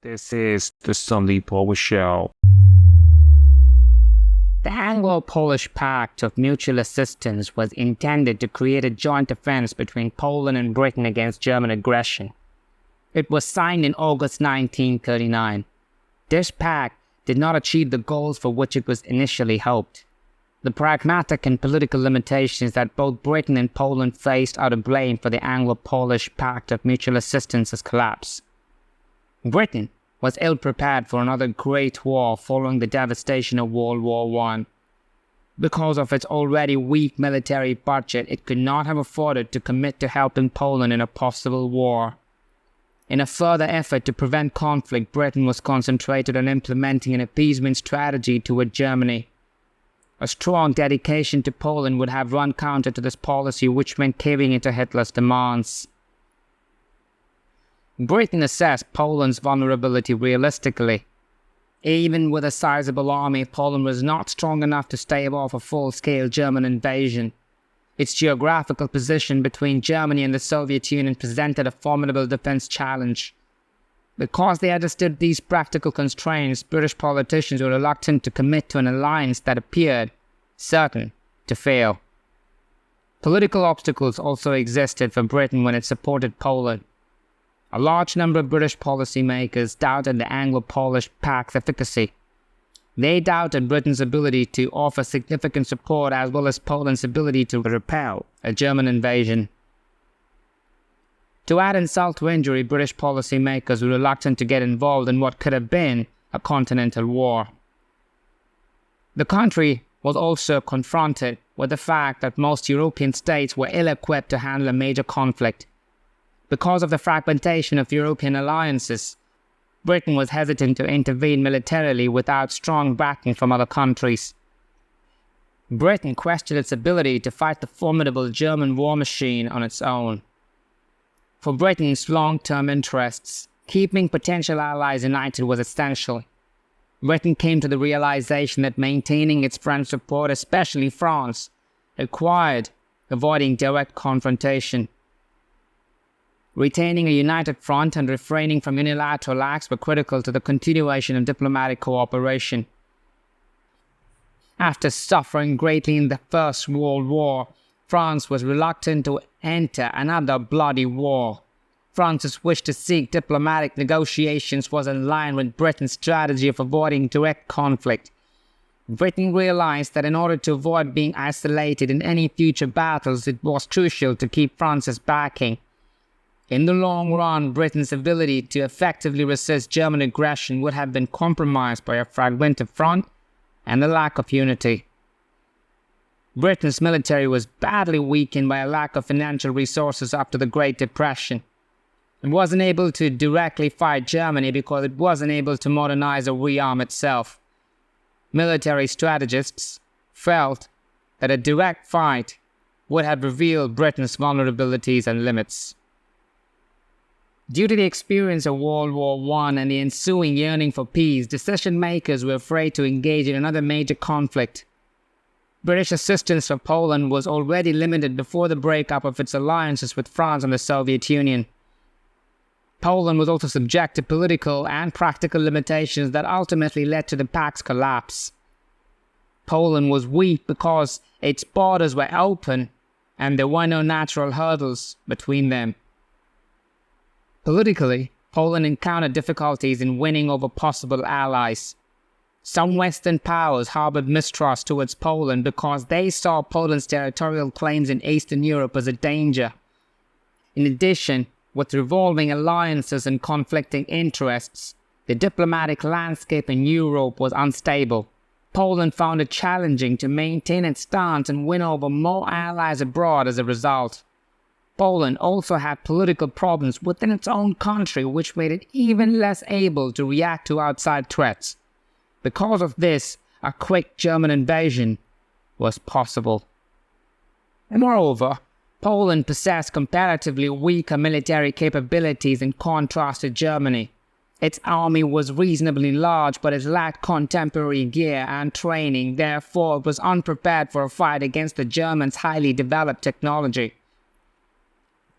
This is the Sundeep Show. The Anglo-Polish Pact of Mutual Assistance was intended to create a joint defense between Poland and Britain against German aggression. It was signed in August 1939. This pact did not achieve the goals for which it was initially hoped. The pragmatic and political limitations that both Britain and Poland faced are to blame for the Anglo-Polish Pact of Mutual Assistance's collapse. Britain was ill-prepared for another great war following the devastation of World War I. Because of its already weak military budget, it could not have afforded to commit to helping Poland in a possible war. In a further effort to prevent conflict, Britain was concentrated on implementing an appeasement strategy toward Germany. A strong dedication to Poland would have run counter to this policy, which meant caving into Hitler's demands. Britain assessed Poland's vulnerability realistically. Even with a sizable army, Poland was not strong enough to stave off a full-scale German invasion. Its geographical position between Germany and the Soviet Union presented a formidable defense challenge. Because they understood these practical constraints, British politicians were reluctant to commit to an alliance that appeared certain to fail. Political obstacles also existed for Britain when it supported Poland. A large number of British policymakers doubted the Anglo-Polish Pact's efficacy. They doubted Britain's ability to offer significant support as well as Poland's ability to repel a German invasion. To add insult to injury, British policymakers were reluctant to get involved in what could have been a continental war. The country was also confronted with the fact that most European states were ill-equipped to handle a major conflict. Because of the fragmentation of European alliances, Britain was hesitant to intervene militarily without strong backing from other countries. Britain questioned its ability to fight the formidable German war machine on its own. For Britain's long-term interests, keeping potential allies united was essential. Britain came to the realization that maintaining its French support, especially France, required avoiding direct confrontation. Retaining a united front and refraining from unilateral acts were critical to the continuation of diplomatic cooperation. After suffering greatly in the First World War, France was reluctant to enter another bloody war. France's wish to seek diplomatic negotiations was in line with Britain's strategy of avoiding direct conflict. Britain realized that in order to avoid being isolated in any future battles, it was crucial to keep France's backing. In the long run, Britain's ability to effectively resist German aggression would have been compromised by a fragmented front and the lack of unity. Britain's military was badly weakened by a lack of financial resources after the Great Depression. It wasn't able to directly fight Germany because it wasn't able to modernize or rearm itself. Military strategists felt that a direct fight would have revealed Britain's vulnerabilities and limits. Due to the experience of World War I and the ensuing yearning for peace, decision-makers were afraid to engage in another major conflict. British assistance for Poland was already limited before the breakup of its alliances with France and the Soviet Union. Poland was also subject to political and practical limitations that ultimately led to the Pact's collapse. Poland was weak because its borders were open and there were no natural hurdles between them. Politically, Poland encountered difficulties in winning over possible allies. Some Western powers harbored mistrust towards Poland because they saw Poland's territorial claims in Eastern Europe as a danger. In addition, with revolving alliances and conflicting interests, the diplomatic landscape in Europe was unstable. Poland found it challenging to maintain its stance and win over more allies abroad as a result. Poland also had political problems within its own country, which made it even less able to react to outside threats. Because of this, a quick German invasion was possible. And moreover, Poland possessed comparatively weaker military capabilities in contrast to Germany. Its army was reasonably large, but it lacked contemporary gear and training, therefore it was unprepared for a fight against the Germans' highly developed technology.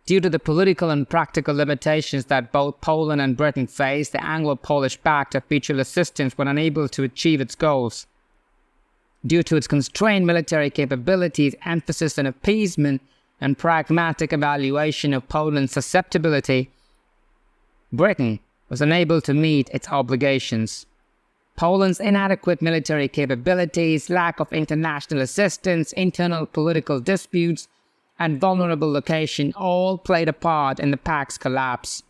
Due to the political and practical limitations that both Poland and Britain faced, the Anglo-Polish Pact of Mutual Assistance was unable to achieve its goals. Due to its constrained military capabilities, emphasis on appeasement, and pragmatic evaluation of Poland's susceptibility, Britain was unable to meet its obligations. Poland's inadequate military capabilities, lack of international assistance, internal political disputes, and vulnerable location all played a part in the Pact's collapse.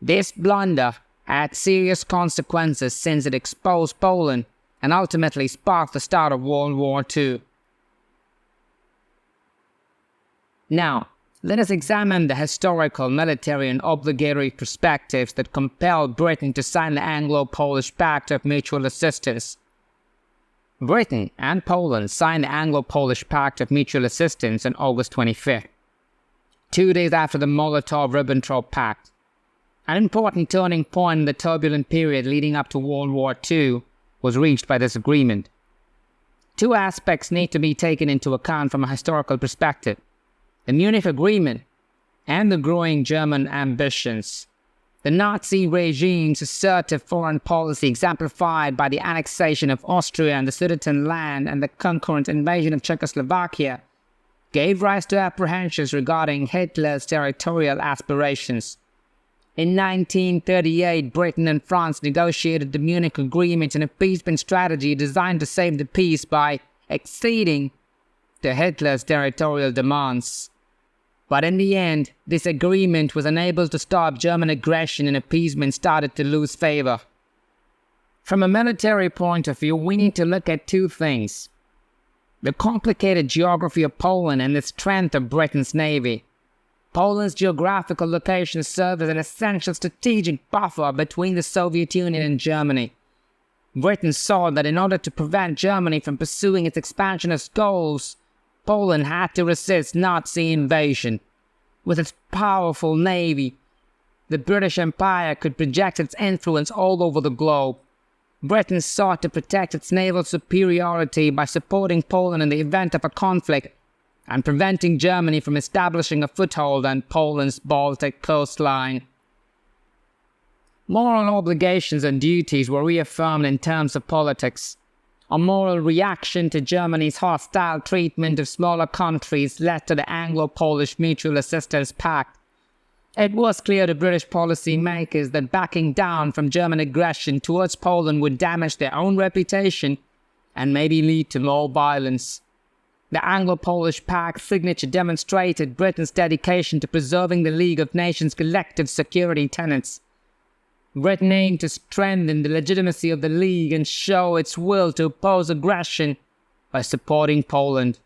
This blunder had serious consequences since it exposed Poland and ultimately sparked the start of World War II. Now, let us examine the historical, military, and obligatory perspectives that compelled Britain to sign the Anglo-Polish Pact of Mutual Assistance. Britain and Poland signed the Anglo-Polish Pact of Mutual Assistance on August 25th, 2 days after the Molotov-Ribbentrop Pact. An important turning point in the turbulent period leading up to World War II was reached by this agreement. Two aspects need to be taken into account from a historical perspective: the Munich Agreement and the growing German ambitions. The Nazi regime's assertive foreign policy, exemplified by the annexation of Austria and the Sudetenland and the concurrent invasion of Czechoslovakia, gave rise to apprehensions regarding Hitler's territorial aspirations. In 1938, Britain and France negotiated the Munich Agreement, an appeasement strategy designed to save the peace by acceding to Hitler's territorial demands. But in the end, this agreement was unable to stop German aggression, and appeasement started to lose favor. From a military point of view, we need to look at two things: the complicated geography of Poland and the strength of Britain's navy. Poland's geographical location served as an essential strategic buffer between the Soviet Union and Germany. Britain saw that in order to prevent Germany from pursuing its expansionist goals, Poland had to resist Nazi invasion. With its powerful navy, the British Empire could project its influence all over the globe. Britain sought to protect its naval superiority by supporting Poland in the event of a conflict and preventing Germany from establishing a foothold on Poland's Baltic coastline. Moral obligations and duties were reaffirmed in terms of politics. A moral reaction to Germany's hostile treatment of smaller countries led to the Anglo-Polish Mutual Assistance Pact. It was clear to British policymakers that backing down from German aggression towards Poland would damage their own reputation and maybe lead to more violence. The Anglo-Polish Pact signature demonstrated Britain's dedication to preserving the League of Nations' collective security tenets. Britain aimed to strengthen the legitimacy of the League and show its will to oppose aggression by supporting Poland.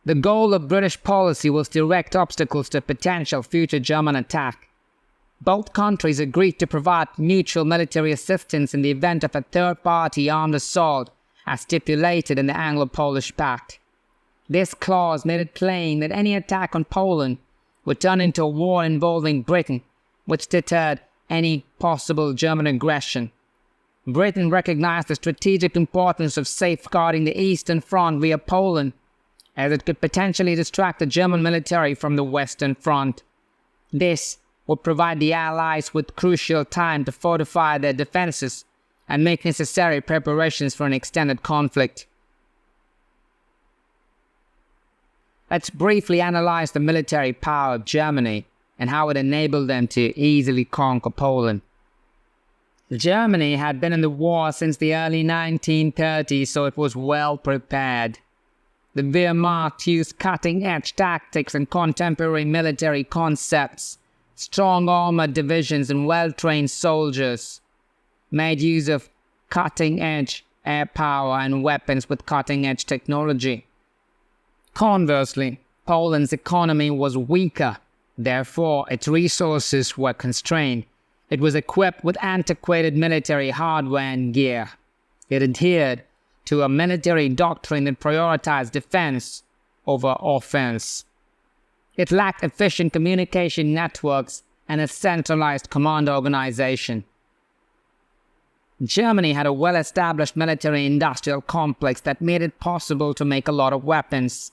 The goal of British policy was to erect obstacles to a potential future German attack. Both countries agreed to provide mutual military assistance in the event of a third-party armed assault, as stipulated in the Anglo-Polish Pact. This clause made it plain that any attack on Poland would turn into a war involving Britain, which deterred any possible German aggression. Britain recognized the strategic importance of safeguarding the Eastern Front via Poland, as it could potentially distract the German military from the Western Front. This would provide the Allies with crucial time to fortify their defenses and make necessary preparations for an extended conflict. Let's briefly analyze the military power of Germany and how it enabled them to easily conquer Poland. Germany had been in the war since the early 1930s, so it was well prepared. The Wehrmacht used cutting-edge tactics and contemporary military concepts. Strong armored divisions and well-trained soldiers made use of cutting-edge air power and weapons with cutting-edge technology. Conversely, Poland's economy was weaker. Therefore, its resources were constrained. It was equipped with antiquated military hardware and gear. It adhered to a military doctrine that prioritized defense over offense. It lacked efficient communication networks and a centralized command organization. Germany had a well-established military-industrial complex that made it possible to make a lot of weapons.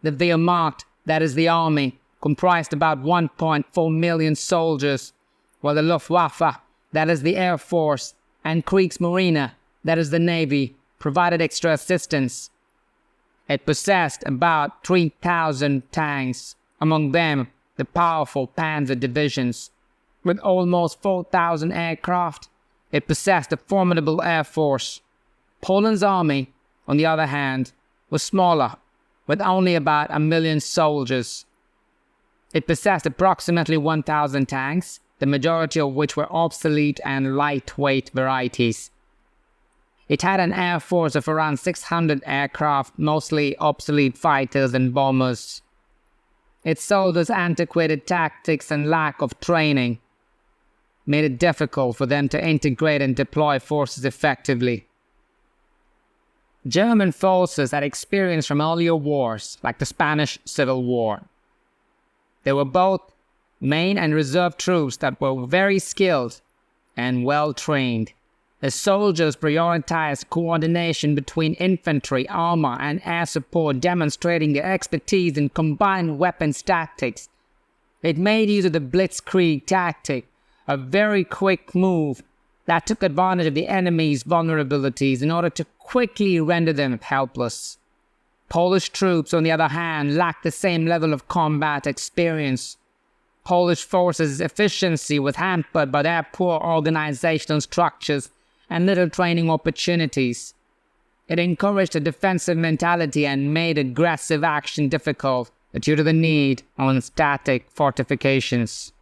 The Wehrmacht that is the army, comprised about 1.4 million soldiers, while the Luftwaffe, that is the Air Force, and Kriegsmarine, that is the Navy, provided extra assistance. It possessed about 3,000 tanks, among them the powerful panzer divisions. With almost 4,000 aircraft, it possessed a formidable air force. Poland's army, on the other hand, was smaller, with only about 1 million soldiers. It possessed approximately 1,000 tanks, the majority of which were obsolete and lightweight varieties. It had an air force of around 600 aircraft, mostly obsolete fighters and bombers. Its soldiers' antiquated tactics and lack of training made it difficult for them to integrate and deploy forces effectively. German forces had experience from earlier wars, like the Spanish Civil War. They were both main and reserve troops that were very skilled and well trained. The soldiers prioritized coordination between infantry, armor, and air support, demonstrating their expertise in combined weapons tactics. It made use of the blitzkrieg tactic, a very quick move that took advantage of the enemy's vulnerabilities in order to quickly render them helpless. Polish troops, on the other hand, lacked the same level of combat experience. Polish forces' efficiency was hampered by their poor organizational structures and little training opportunities. It encouraged a defensive mentality and made aggressive action difficult due to the need on static fortifications.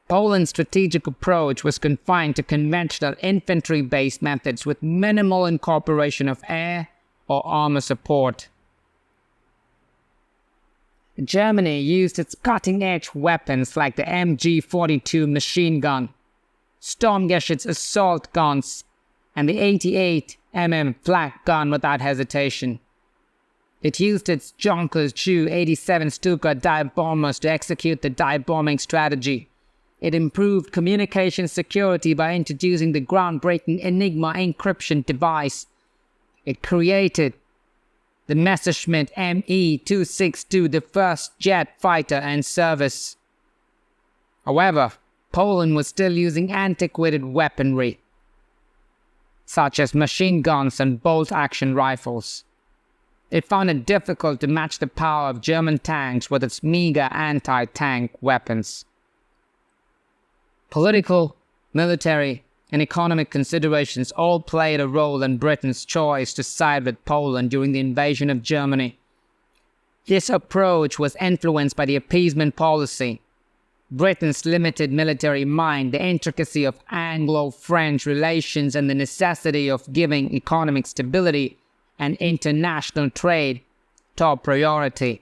Poland's strategic approach was confined to conventional infantry-based methods with minimal incorporation of air or armor support. Germany used its cutting-edge weapons like the MG-42 machine gun, Sturmgeschütz assault guns, and the 88 mm flak gun without hesitation. It used its Junkers Ju-87 Stuka dive bombers to execute the dive bombing strategy. It improved communication security by introducing the groundbreaking Enigma encryption device. It created the Messerschmitt Me-262, the first jet fighter in service. However, Poland was still using antiquated weaponry, such as machine guns and bolt-action rifles. It found it difficult to match the power of German tanks with its meager anti-tank weapons. Political, military, and economic considerations all played a role in Britain's choice to side with Poland during the invasion of Germany. This approach was influenced by the appeasement policy, Britain's limited military mind, the intricacy of Anglo-French relations, and the necessity of giving economic stability and international trade top priority.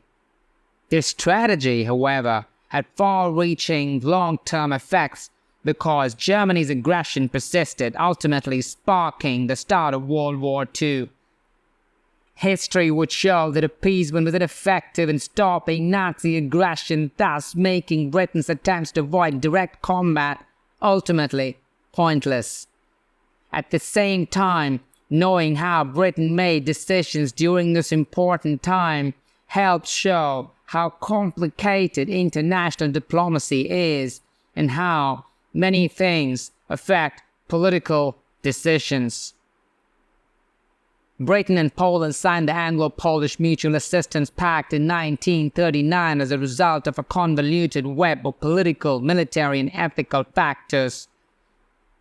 This strategy, however, had far-reaching long-term effects because Germany's aggression persisted, ultimately sparking the start of World War II. History would show that appeasement was ineffective in stopping Nazi aggression, thus making Britain's attempts to avoid direct combat ultimately pointless. At the same time, knowing how Britain made decisions during this important time helps show how complicated international diplomacy is and how many things affect political decisions. Britain and Poland signed the Anglo-Polish Mutual Assistance Pact in 1939 as a result of a convoluted web of political, military, and ethical factors.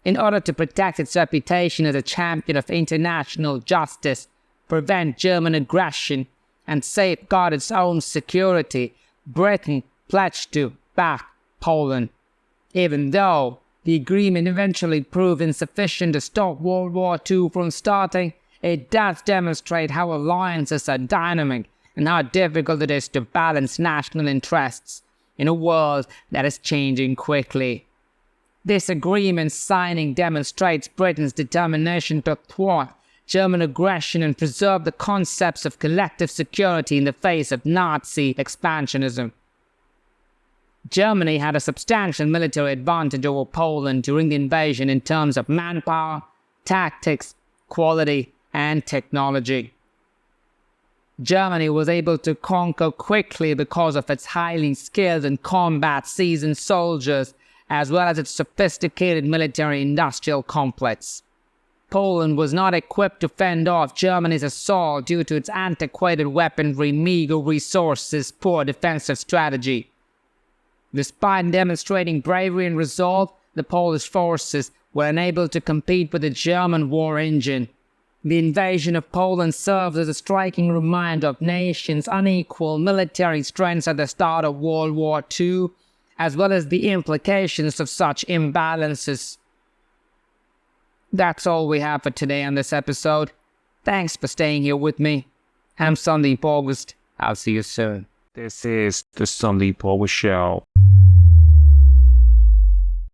In order to protect its reputation as a champion of international justice, prevent German aggression, and safeguard its own security, Britain pledged to back Poland. Even though the agreement eventually proved insufficient to stop World War II from starting, it does demonstrate how alliances are dynamic and how difficult it is to balance national interests in a world that is changing quickly. This agreement signing demonstrates Britain's determination to thwart German aggression and preserve the concepts of collective security in the face of Nazi expansionism. Germany had a substantial military advantage over Poland during the invasion in terms of manpower, tactics, quality, and technology. Germany was able to conquer quickly because of its highly skilled and combat seasoned soldiers, as well as its sophisticated military-industrial complex. Poland was not equipped to fend off Germany's assault due to its antiquated weaponry, meager resources, poor defensive strategy. Despite demonstrating bravery and resolve, the Polish forces were unable to compete with the German war engine. The invasion of Poland serves as a striking reminder of nations' unequal military strengths at the start of World War II, as well as the implications of such imbalances. That's all we have for today on this episode. Thanks for staying here with me. I'm Sundeep August. I'll see you soon. This is the Sundeep Show.